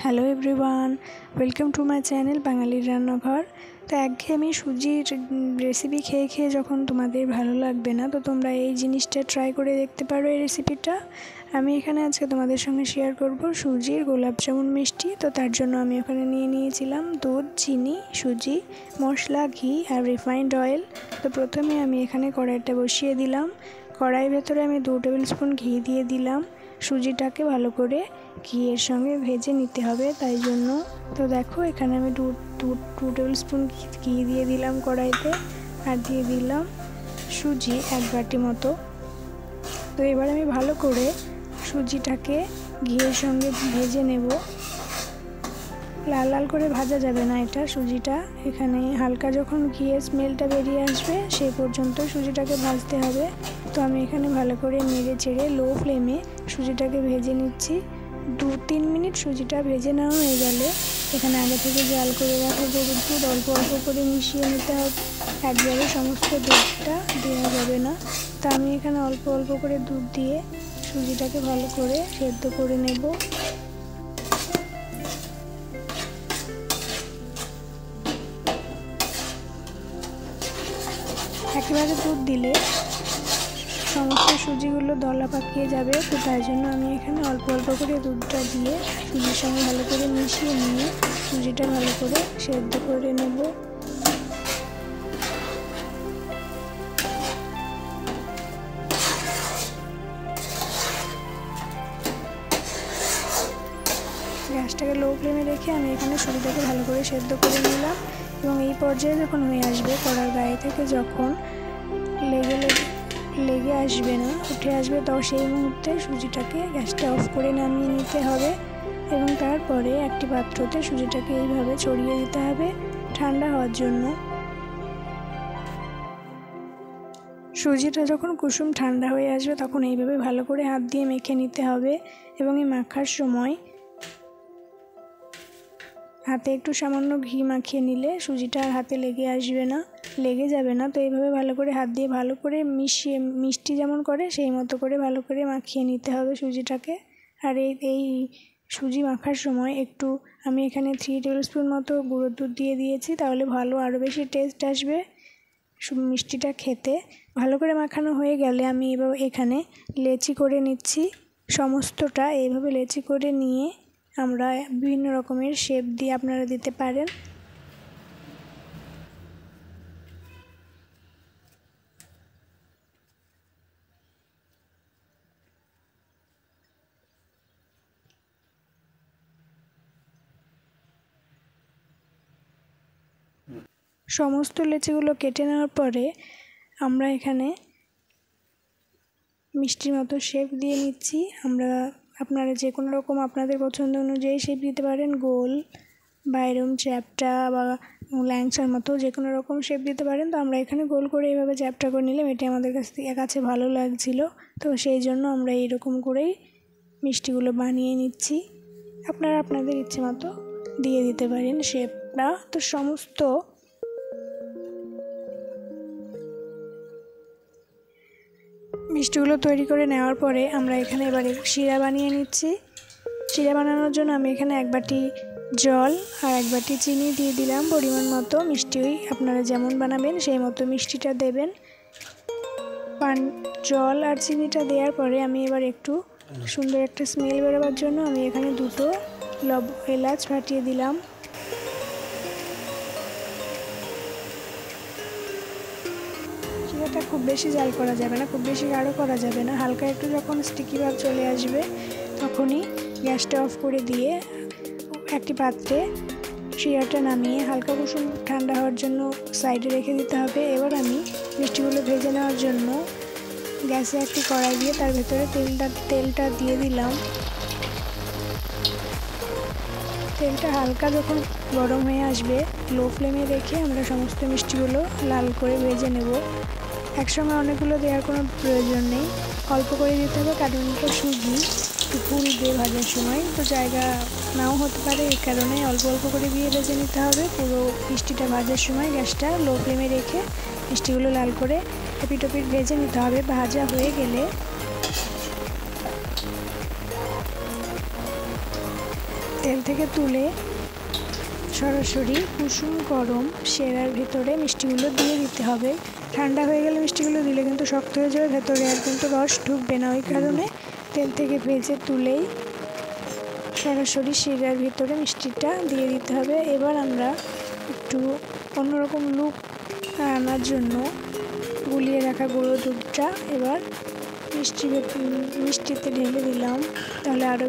Hello everyone, welcome to my channel বাঙালির রান্নাঘর। তো একঘেয়েমি সুজির রেসিপি খেয়ে খেয়ে যখন তোমাদের ভালো লাগবে না, তো তোমরা এই জিনিসটা ট্রাই করে দেখতে পারো। এই রেসিপিটা আমি এখানে আজকে তোমাদের সঙ্গে শেয়ার করব সুজির গোলাপ জামুন মিষ্টি। তো তার জন্য আমি ওখানে নিয়েছিলাম দুধ, চিনি, সুজি, মশলা, ঘি আর রিফাইন্ড অয়েল। তো প্রথমে আমি এখানে কড়াইটা বসিয়ে দিলাম। কড়াইয়ের ভেতরে আমি 2 টেবিল স্পুন ঘি দিয়ে দিলাম। সুজিটাকে ভালো করে ঘিয়ের সঙ্গে ভেজে নিতে হবে, তাই জন্য তো দেখো এখানে আমি 2 টেবিল স্পুন ঘি দিয়ে দিলাম কড়াইতে, আর দিয়ে দিলাম সুজি 1 বাটি মতো। তো এবার আমি ভালো করে সুজিটাকে ঘিয়ের সঙ্গে ভেজে নেব। লাল লাল করে ভাজা যাবে না এটা, সুজিটা এখানে হালকা যখন ঘিয়ের স্মেলটা বেরিয়ে আসবে সেই পর্যন্ত সুজিটাকে ভাজতে হবে। তো আমি এখানে ভালো করে নেড়ে চেড়ে লো ফ্লেমে সুজিটাকে ভেজে নিচ্ছি। 2-3 মিনিট সুজিটা ভেজে নেওয়া হয়ে গেলে এখানে আগে থেকে জাল করে রাখা গরুর দুধ অল্প অল্প করে মিশিয়ে নিতে হবে। একবারে সমস্ত দুধটা দেওয়া যাবে না। তা আমি এখানে অল্প অল্প করে দুধ দিয়ে সুজিটাকে ভালো করে সেদ্ধ করে নেব। একেবারে দুধ দিলে সমস্ত সুজিগুলো দলা পাকিয়ে যাবে, তো তাই জন্য আমি এখানে অল্প অল্প করে দুধটা দিয়ে সুজির সঙ্গে ভালো করে মিশিয়ে নিয়ে সুজিটা ভালো করে সেদ্ধ করে নেব। গ্যাসটাকে লো ফ্লেমে রেখে আমি এখানে সুজিটাকে ভালো করে সেদ্ধ করে নিলাম। এবং এই পর্যায়ে যখন হয়ে আসবে, কড়ার গায়ে থেকে যখন লেগে আসবে না, উঠে আসবে, তো সেই মুহূর্তে সুজিটাকে গ্যাসটা অফ করে নামিয়ে নিতে হবে। এবং তারপরে একটি পাত্রতে সুজিটাকে এইভাবে ছড়িয়ে দিতে হবে ঠান্ডা হওয়ার জন্য। সুজিটা যখন কুসুম ঠান্ডা হয়ে আসবে তখন এইভাবে ভালো করে হাত দিয়ে মেখে নিতে হবে। এবং এই মাখার সময় হাতে একটু সামান্য ঘি মাখিয়ে নিলে সুজিটা আর হাতে লেগে যাবে না। তো এইভাবে ভালো করে হাত দিয়ে ভালো করে মিষ্টি যেমন করে সেই মতো করে ভালো করে মাখিয়ে নিতে হবে সুজিটাকে। আর এই সুজি মাখার সময় একটু আমি এখানে 3 টেবিল স্পুন মতো গুঁড়ো দুধ দিয়ে দিয়েছি, তাহলে আরও বেশি টেস্ট আসবে মিষ্টিটা খেতে। ভালো করে মাখানো হয়ে গেলে আমি এবার এখানে লেচি করে নিচ্ছি। সমস্তটা এইভাবে লেচি করে নিয়ে আমরা বিভিন্ন রকমের শেপ দিয়ে আপনারা দিতে পারেন। সমস্ত লেচিগুলো কেটে নেওয়ার পরে আমরা এখানে মিষ্টির মতো শেপ দিয়ে নিচ্ছি। আপনারা যে কোনো রকম আপনাদের পছন্দ অনুযায়ী শেপ দিতে পারেন, গোল বা এরকম চ্যাপ্টা বা ল্যাংচার মতো যে কোনো রকম শেপ দিতে পারেন। তো আমরা এখানে গোল করে এইভাবে চ্যাপ্টা করে নিলাম, এটা আমাদের কাছে ভালো লাগছিল, তো সেই জন্য আমরা এইরকম করেই মিষ্টিগুলো বানিয়ে নিচ্ছি। আপনারা আপনাদের ইচ্ছে মতো দিয়ে দিতে পারেন শেপটা। তো সমস্ত মিষ্টিগুলো তৈরি করে নেওয়ার পরে আমরা এখানে এবারে শিরা বানিয়ে নিচ্ছি। শিরা বানানোর জন্য আমি এখানে 1 বাটি জল আর 1 বাটি চিনি দিয়ে দিলাম পরিমাণ মতো। মিষ্টি আপনারা যেমন বানাবেন সেই মতো মিষ্টিটা দেবেন। জল আর চিনিটা দেওয়ার পরে আমি এবার একটু সুন্দর একটা স্মেল বেরোবার জন্য আমি এখানে 2টো এলাচ ফাটিয়ে দিলাম। শিরাটা খুব বেশি জাল করা যাবে না, খুব বেশি গাঢ় করা যাবে না। হালকা একটু যখন স্টিকি ভাব চলে আসবে তখনই গ্যাসটা অফ করে দিয়ে একটি পাত্রে শিরাটা নামিয়ে হালকা কুসুম ঠান্ডা হওয়ার জন্য সাইডে রেখে দিতে হবে। এবার আমি মিষ্টিগুলো ভেজে নেওয়ার জন্য গ্যাসে একটি কড়াই দিয়ে তার ভেতরে তেলটা দিয়ে দিলাম। তেলটা হালকা যখন গরম হয়ে আসবে লো ফ্লেমে রেখে আমরা সমস্ত মিষ্টিগুলো লাল করে ভেজে নেব। একসঙ্গে অনেকগুলো দেওয়ার কোনো প্রয়োজন নেই, অল্প করে দিতে হবে, কারণ এটা সুজি ফুলবে ভাজার সময়, তো জায়গা নাও হতে পারে, এই কারণে অল্প অল্প করে দিয়ে ভেজে নিতে হবে। পুরো মিষ্টিটা ভাজার সময় গ্যাসটা লো ফ্লেমে রেখে মিষ্টিগুলো লাল করে এপিট ওপিট ভেজে নিতে হবে। ভাজা হয়ে গেলে তেল থেকে তুলে সরাসরি কুসুম গরম সেরার ভিতরে মিষ্টিগুলো দিয়ে দিতে হবে। ঠান্ডা হয়ে গেলে মিষ্টিগুলো দিলে কিন্তু শক্ত হয়ে যাবে, ভেতরে আর কিন্তু রস ঢুকবে না। ওই কারণে তেল থেকে ভেজে তুলেই সরাসরি শিরার ভিতরে মিষ্টিটা দিয়ে দিতে হবে। এবার আমরা একটু অন্যরকম লুক আনার জন্য গুলিয়ে রাখা গুঁড়ো দুধটা এবার মিষ্টিতে ঢেলে দিলাম, তাহলে আরও